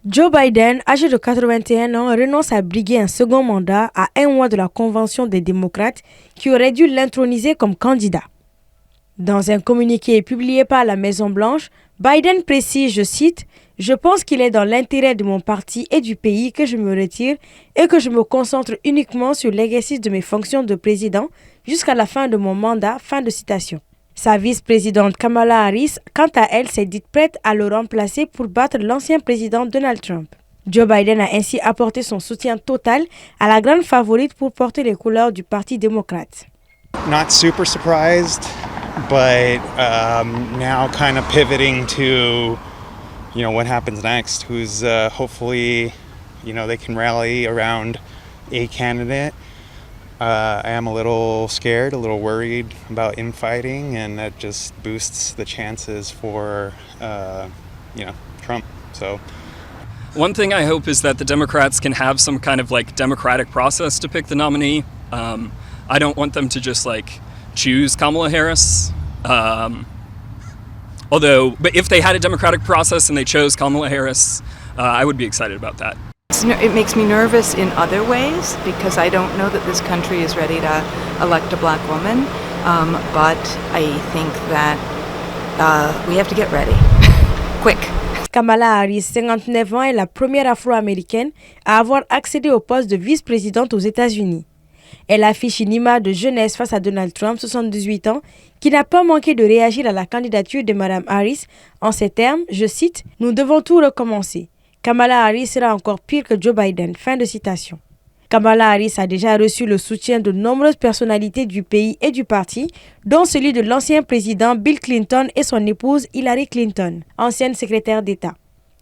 Joe Biden, âgé de 81 ans, renonce à briguer un second mandat à un mois de la convention des démocrates qui aurait dû l'introniser comme candidat. Dans un communiqué publié par la Maison-Blanche, Biden précise, je cite, « Je pense qu'il est dans l'intérêt de mon parti et du pays que je me retire et que je me concentre uniquement sur l'exercice de mes fonctions de président jusqu'à la fin de mon mandat. » Fin de citation. Sa vice-présidente Kamala Harris, quant à elle, s'est dite prête à le remplacer pour battre l'ancien président Donald Trump. Joe Biden a ainsi apporté son soutien total à la grande favorite pour porter les couleurs du Parti démocrate. Not super surprised, but now kind of pivoting to, what happens next. Who's hopefully, they can rally around a candidate. I am a little scared, a little worried about infighting, and that just boosts the chances for, Trump. So. One thing I hope is that the Democrats can have some kind of democratic process to pick the nominee. I don't want them to just choose Kamala Harris. But if they had a democratic process and they chose Kamala Harris, I would be excited about that. It makes me nervous in other ways because I don't know that this country is ready to elect a black woman, but I think that we have to get ready, quick. Kamala Harris, 59 ans, est la première afro-américaine à avoir accédé au poste de vice-présidente aux États-Unis. Elle affiche une image de jeunesse face à Donald Trump, 78 ans, qui n'a pas manqué de réagir à la candidature de Mme Harris en ces termes, je cite, « Nous devons tout recommencer. Kamala Harris sera encore pire que Joe Biden. » Fin de citation. Kamala Harris a déjà reçu le soutien de nombreuses personnalités du pays et du parti, dont celui de l'ancien président Bill Clinton et son épouse Hillary Clinton, ancienne secrétaire d'État.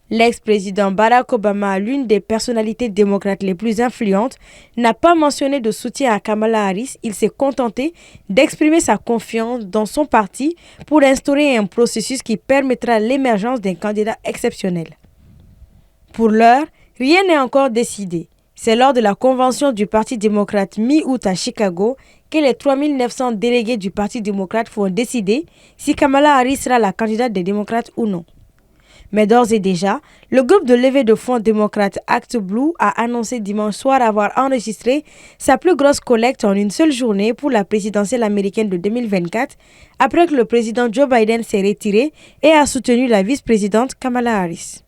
L'ex-président Barack Obama, l'une des personnalités démocrates les plus influentes, n'a pas mentionné de soutien à Kamala Harris. Il s'est contenté d'exprimer sa confiance dans son parti pour instaurer un processus qui permettra l'émergence d'un candidat exceptionnel. Pour l'heure, rien n'est encore décidé. C'est lors de la convention du Parti démocrate mi-août à Chicago que les 3900 délégués du Parti démocrate vont décider si Kamala Harris sera la candidate des démocrates ou non. Mais d'ores et déjà, le groupe de levée de fonds démocrate Act Blue a annoncé dimanche soir avoir enregistré sa plus grosse collecte en une seule journée pour la présidentielle américaine de 2024, après que le président Joe Biden s'est retiré et a soutenu la vice-présidente Kamala Harris.